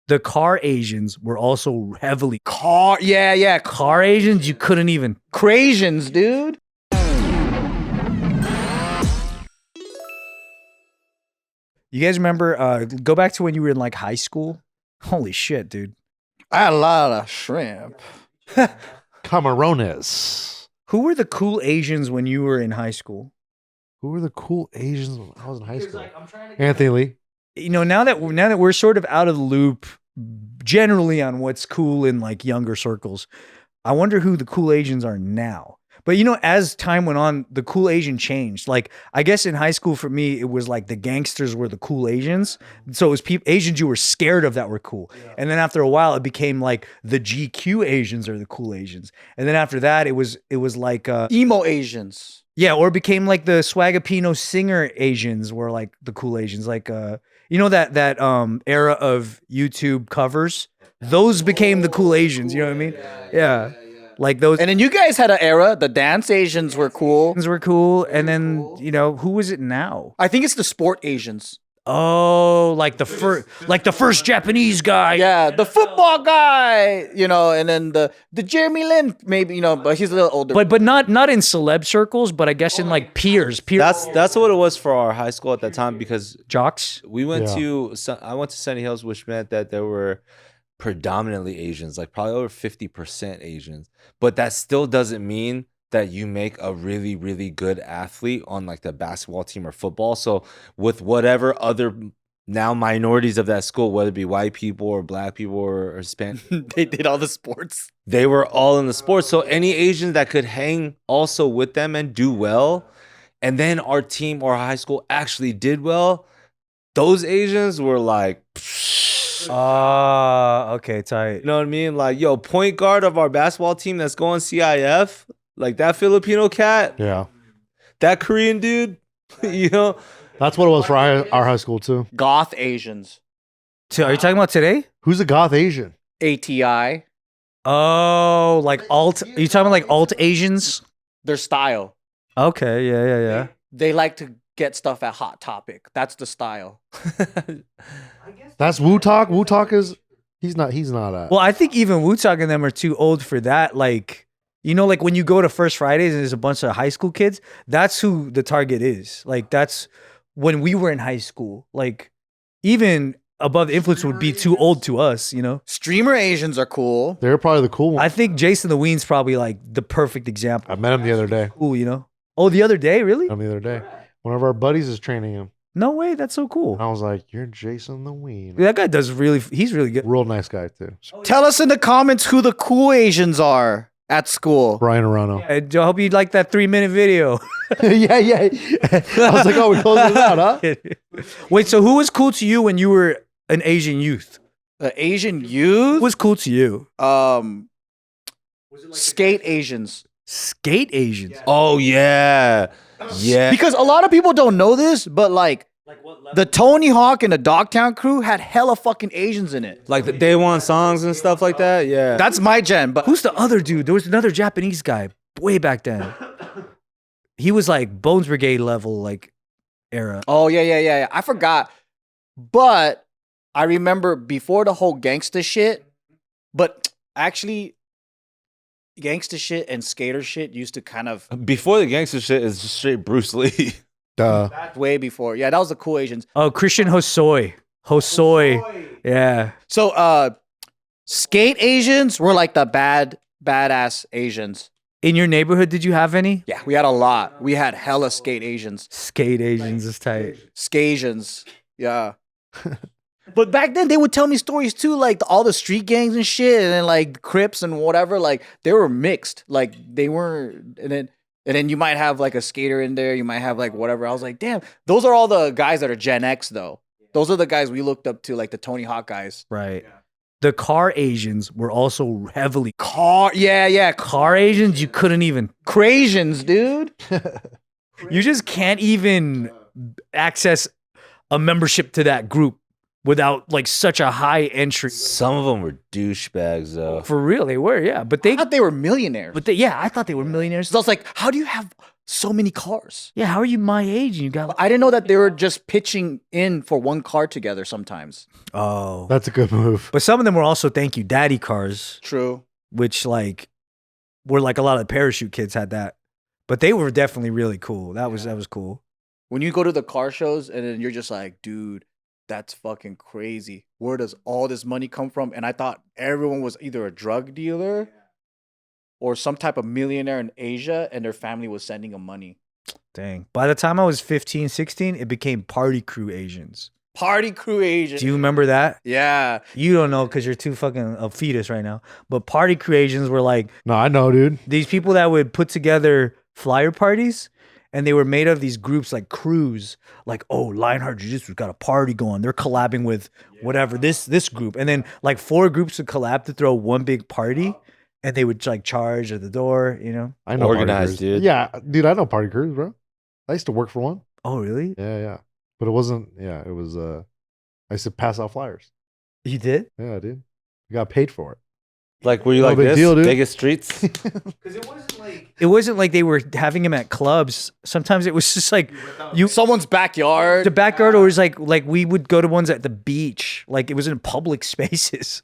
The car Asians were also heavily Car Asians. You couldn't even. Crasians, dude. You guys remember? Go back to when you were in like high school. Holy shit, dude. I had a lot of shrimp. Camarones. Who were the cool Asians when you were in high school? Who were the cool Asians when I was in high school? Anthony Lee. You know, now that we're sort of out of the loop generally on what's cool in like younger circles, I wonder who the cool Asians are now. But you know, as time went on, the cool Asian changed. Like, I guess in high school for me, it was like the gangsters were the cool Asians. So it was Asians you were scared of that were cool. Yeah. And then after a while, it became like the GQ Asians are the cool Asians. And then after that, it was like emo Asians. Yeah, or it became like the Swagapino singer Asians were like the cool Asians. Like you know that era of YouTube covers? Those became the cool Asians, you know what I mean? Yeah. Like those. And then you guys had an era, the dance Asians were cool. And then, you know, who is it now? I think it's the sport Asians. Oh, like the first Japanese guy. Yeah, the football guy, you know, and then the Jeremy Lin, maybe, you know, but he's a little older. But not in celeb circles, but I guess in like peers. That's what it was for our high school at that time, because jocks. I went to Sunny Hills, which meant that there were predominantly Asians, like probably over 50% Asians. But that still doesn't mean that you make a really, really good athlete on like the basketball team or football. So with whatever other now minorities of that school, whether it be white people or black people or Hispanic, they did all the sports. They were all in the sports. So any Asians that could hang also with them and do well, and then our team or high school actually did well, those Asians were like, okay, tight. You know what I mean? Like, yo, point guard of our basketball team that's going CIF, like that Filipino cat. Yeah. That Korean dude, you know? That's what it was for our high school, too. Goth Asians. Are you talking about today? Who's a goth Asian? ATI. Oh, like alt. Are you talking about like alt Asians? Their style. Okay, yeah. They like to get stuff at Hot Topic. That's the style. That's Wu Talk. Wu Talk is he's not Well, I think even Wu Talk and them are too old for that. Like, you know, like when you go to First Fridays and there's a bunch of high school kids, that's who the target is. Like, that's when we were in high school. Like, even Above the Influence would be too old to us, you know? Streamer Asians are cool. They're probably the cool one. I think Jason the Ween's probably like the perfect example. I met him the other day. Cool, you know? Oh, the other day? Really? The other day. One of our buddies is training him. No way, that's so cool. And I was like, you're Jason the Ween. That guy he's really good. Real nice guy, too. Tell us in the comments who the cool Asians are at school. Brian Arano. I hope you like that 3-minute video. yeah. I was like, oh, we closed it out, huh? Wait, so who was cool to you when you were an Asian youth? Asian youth? Who was cool to you? Skate Asians. Skate Asians? Oh, yeah. Yeah. Because a lot of people don't know this, but like the Tony Hawk and the Dogtown crew had hella fucking Asians in it. Like the Day One songs and stuff like that? Yeah. That's my gen. But who's the other dude? There was another Japanese guy way back then. He was like Bones Brigade level, like, era. Oh, yeah. I forgot. But I remember before the whole gangsta shit, but actually gangsta shit and skater shit used to kind of... Before the gangster shit is just straight Bruce Lee. Duh. Way before. Yeah, that was the cool Asians. Oh, Christian Hosoi. Yeah. So, skate Asians were like the badass Asians. In your neighborhood, did you have any? Yeah, we had a lot. We had hella skate Asians. Skate Asians is tight. Skasians. Yeah. But back then, they would tell me stories too, like all the street gangs and shit, and then like Crips and whatever. Like they were mixed. Like they weren't, and then you might have like a skater in there. You might have like whatever. I was like, damn, those are all the guys that are Gen X though. Those are the guys we looked up to, like the Tony Hawk guys. Right. The car Asians were also heavily car Asians. You couldn't even Crasians, dude. You just can't even access a membership to that group without like such a high entry. Some of them were douchebags though. For real, they were, yeah. But I thought they were millionaires. I thought they were millionaires. So I was like, how do you have so many cars. Yeah, how are you my age and you got? I didn't know that they were just pitching in for one car together sometimes. Oh, That's a good move. but some of them were also thank you daddy cars, True. which like were like a lot of the parachute kids had that, but they were definitely really cool. That was cool. When you go to the car shows and then you're just like, dude, that's fucking crazy. Where does all this money come from? And I thought everyone was either a drug dealer or some type of millionaire in Asia and their family was sending them money. Dang. By the time I was 15, 16, it became party crew Asians. Party crew Asians. Do you remember that? Yeah. You don't know because you're too fucking a fetus right now. But party crew Asians were like No, I know, dude. these people that would put together flyer parties, and they were made of these groups like crews, like, oh, Lionheart Jiu-Jitsu's got a party going. They're collabing with whatever, this group. And then like 4 groups would collab to throw one big party, and they would like charge at the door, you know? I know Organized, party crews. dude. Yeah, dude, I know party crews, bro. I used to work for one. Oh, really? Yeah. But it wasn't, it was, I used to pass out flyers. You did? Yeah, dude. You got paid for it. Like, were you No like big this? deal, dude. Biggest streets? Because it wasn't like they were having him at clubs. Sometimes it was just like Someone's backyard. the backyard, or it was like we would go to ones at the beach. Like it was in public spaces.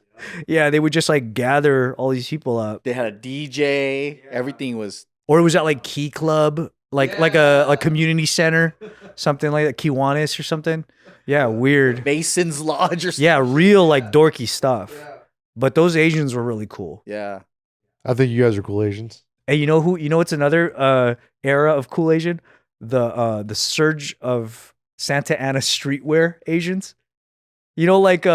Yeah, they would just like gather all these people up. They had a DJ. Everything was. Or it was at like Key Club, like a community center, something like that, Kiwanis or something. Yeah, weird. Mason's Lodge or something. Yeah, real like dorky stuff. But those Asians were really cool. Yeah. I think you guys are cool Asians. And you know who? You know what's another era of cool Asian? The surge of Santa Ana streetwear Asians. Like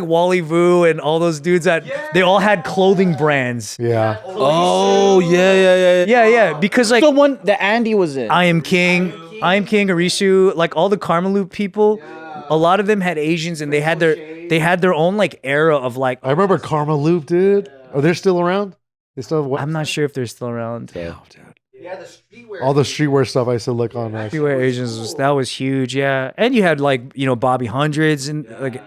Wally Vu and all those dudes that they all had clothing brands. Yeah. Oh, yeah. Yeah, because like The one that Andy was in. I Am King, Arisu, like all the Karmaloop people, a lot of them had Asians, and they had their own like era of like. I remember Karma Loop, dude. Are they still around? They still have what? I'm not sure if they're still around. Damn, dude. All the streetwear stuff I used to look on. Streetwear Asians that was huge, yeah. And you had like Bobby Hundreds and like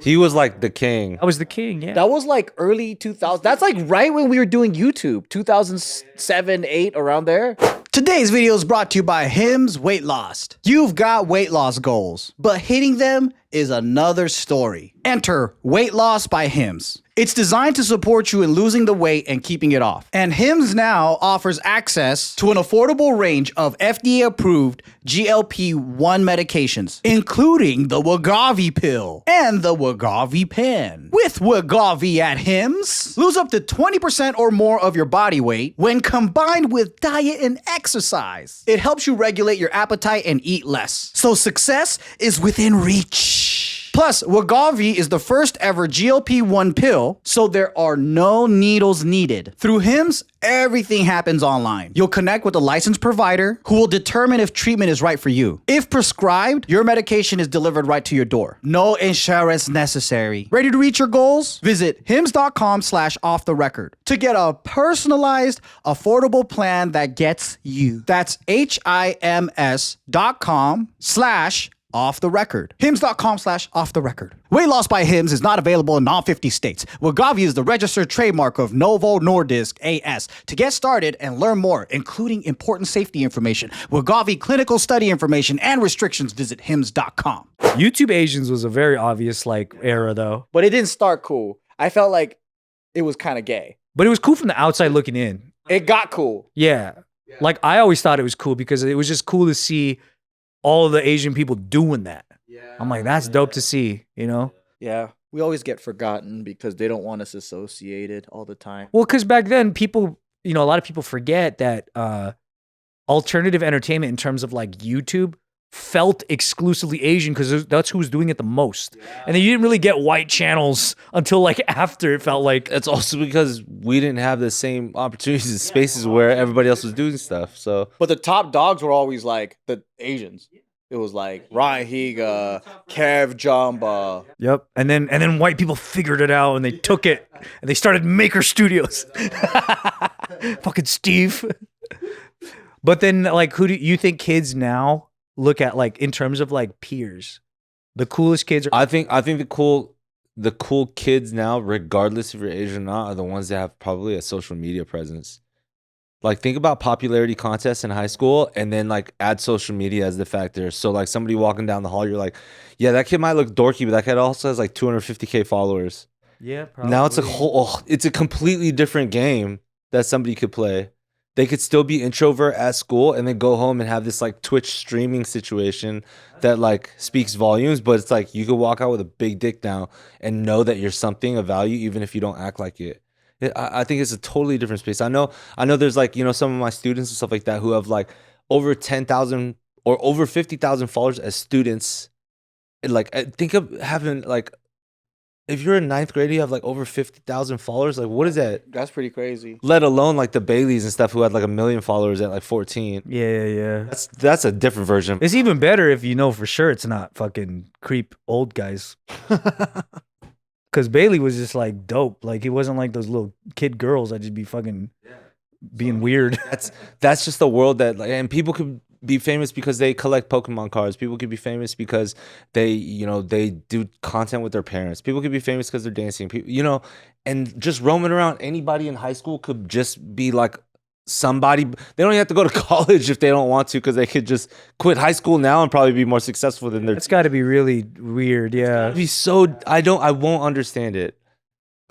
He was like the king. I was the king, yeah. That was like early 2000s. That's like right when we were doing YouTube. 2007, 8, around there. Today's video is brought to you by Hims Weight Loss. You've got weight loss goals, but hitting them is another story. Enter Weight Loss by Hims. It's designed to support you in losing the weight and keeping it off. And Hims now offers access to an affordable range of FDA-approved GLP-1 medications, including the Wegovy pill and the Wegovy pen. With Wegovy at Hims, lose up to 20% or more of your body weight when combined with diet and exercise. It helps you regulate your appetite and eat less, so success is within reach. Plus, Wegovy is the first ever GLP-1 pill, so there are no needles needed. Through Hims, everything happens online. You'll connect with a licensed provider who will determine if treatment is right for you. If prescribed, your medication is delivered right to your door. No insurance necessary. Ready to reach your goals? Visit hims.com/offtherecord to get a personalized, affordable plan that gets you. That's HIMS.com/off the record. Hims.com/off the record. Weight Loss by Hims is not available in all 50 states. Wegovy is the registered trademark of Novo Nordisk AS. To get started and learn more, including important safety information, Wegovy clinical study information, and restrictions, visit hims.com. YouTube Asians was a very obvious like era though. But it didn't start cool. I felt like it was kind of gay. But it was cool from the outside looking in. It got cool. Yeah. Like I always thought it was cool because it was just cool to see all the Asian people doing that. I'm like, that's dope to see, Yeah. We always get forgotten because they don't want us associated all the time. Well, because back then people, a lot of people forget that alternative entertainment in terms of like YouTube felt exclusively Asian because that's who was doing it the most. And then you didn't really get white channels until like after it felt like. It's also because we didn't have the same opportunities and spaces where everybody else was doing stuff. So, But the top dogs were always like the Asians. It was like Ryan Higa, Kev Jamba. Yep. And then white people figured it out and they took it and they started Maker Studios. Fucking Steve. But then like who do you think kids now look at like in terms of like peers? The coolest kids are I think the cool kids now, regardless if you're Asian or not, are the ones that have probably a social media presence. Like, think about popularity contests in high school and then, like, add social media as the factor. So, like, somebody walking down the hall, you're like, yeah, that kid might look dorky, but that kid also has, like, 250K followers. Yeah, probably. Now it's it's a completely different game that somebody could play. They could still be introvert at school and then go home and have this like Twitch streaming situation that like speaks volumes, but it's like you could walk out with a big dick now and know that you're something of value even if you don't act like it. I think it's a totally different space. I know there's like, you know, some of my students and stuff like that who have like over 10,000 or over 50,000 followers as students. And like, think of having like, if you're in ninth grade, you have like over 50,000 followers. Like, what is that? That's pretty crazy. Let alone like the Baileys and stuff who had like 1 million followers at like 14. Yeah. That's a different version. It's even better if you know for sure it's not fucking creep old guys. Because Bailey was just like dope. Like he wasn't like those little kid girls that just be fucking being weird. That's just the world that like, and people could be famous because they collect Pokemon cards. People could be famous because they, you know, they do content with their parents. People could be famous because they're dancing. People, you know, and just roaming around. Anybody in high school could just be like somebody. They don't even have to go to college if they don't want to, because they could just quit high school now and probably be more successful than their. It's got to be really weird. Yeah. It'd be so. I won't understand it.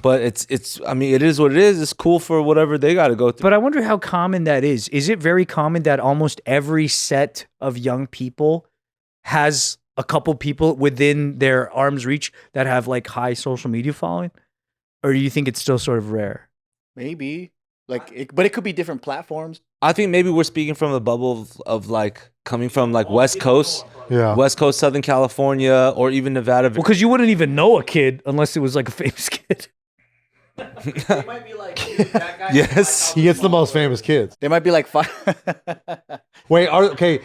But it's I mean, it is what it is. It's cool for whatever they got to go through. But I wonder how common that is. Is it very common that almost every set of young people has a couple people within their arm's reach that have like high social media following? Or do you think it's still sort of rare? Maybe. But it could be different platforms. I think maybe we're speaking from the bubble of like coming from like West Coast, Southern California, or even Nevada. Well, because you wouldn't even know a kid unless it was like a famous kid. They might be like, that guy. Yes. He gets the most famous kids. They might be like five. Wait, okay.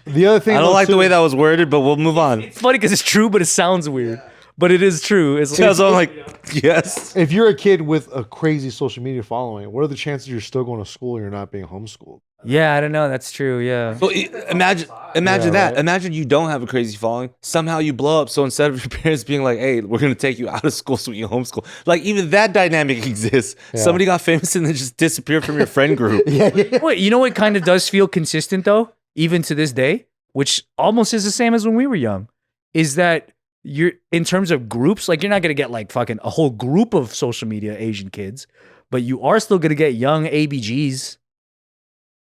The other thing I don't like the way that was worded, but we'll move on. It's funny because it's true, but it sounds weird. But it is true. It's So I'm like, yes. If you're a kid with a crazy social media following, what are the chances you're still going to school and you're not being homeschooled? yeah, I don't know. That's true. Yeah. So imagine that. Right? Imagine you don't have a crazy following. Somehow you blow up. So instead of your parents being like, "Hey, we're gonna take you out of school so you homeschool," like even that dynamic exists. Yeah. Somebody got famous and then just disappeared from your friend group. Wait, you know what kind of does feel consistent though, even to this day, which almost is the same as when we were young, is that you're in terms of groups, like you're not gonna get like fucking a whole group of social media Asian kids, but you are still gonna get young ABGs.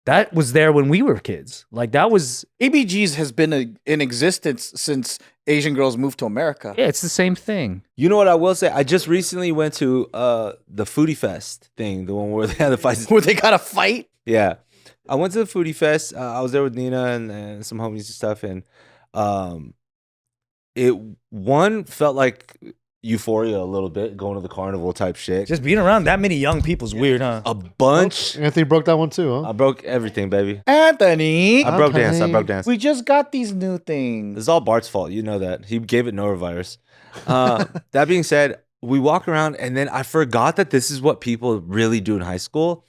That was there when we were kids. Like that was ABGs has been in existence since Asian girls moved to America. Yeah, it's the same thing. You know what I will say? I just recently went to the Foodie Fest thing, the one where they had the fights. Where they got to fight? Yeah. I went to the Foodie Fest. I was there with Nina and some homies and stuff. And it felt like euphoria a little bit, going to the carnival type shit. Just being around that many young people is weird, huh? A bunch. Anthony broke that one too, huh? I broke everything, baby. Anthony. I broke dance. We just got these new things. It's all Bart's fault. You know that. He gave it norovirus. That being said, we walk around and then I forgot that this is what people really do in high school.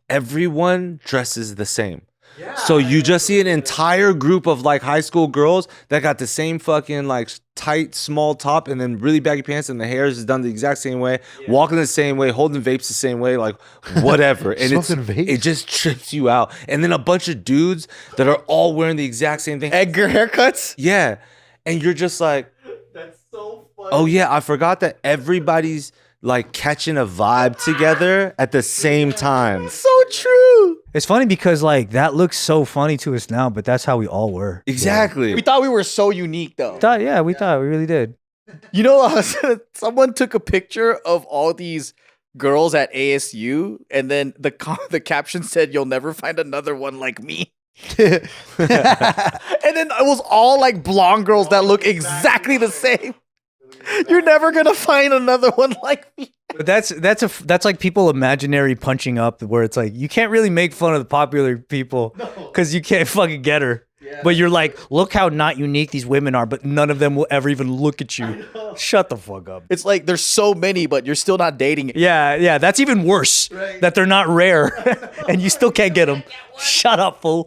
Everyone dresses the same. Yeah, so you just see an entire group of like high school girls that got the same fucking like tight small top and then really baggy pants, and the hair is done the exact same way, walking the same way, holding vapes the same way, like whatever. And it just trips you out. And then a bunch of dudes that are all wearing the exact same thing. Edgar haircuts? Yeah. And you're just like, that's so funny. Oh yeah, I forgot that everybody's like catching a vibe together at the same time. So true. It's funny because like that looks so funny to us now, but that's how we all were. Exactly. Yeah. We thought we were so unique though. We thought we really did. You know, someone took a picture of all these girls at ASU, and then the caption said, "You'll never find another one like me." And then it was all like blonde girls that look exactly the same. You're never gonna find another one like me. But that's like people imaginary punching up, where it's like you can't really make fun of the popular people because you can't fucking get her. Yeah. But you're like, look how not unique these women are, but none of them will ever even look at you. Shut the fuck up. It's like there's so many, but you're still not dating it. Yeah, that's even worse. Right. That they're not rare, and you still can't get them. Shut up, fool.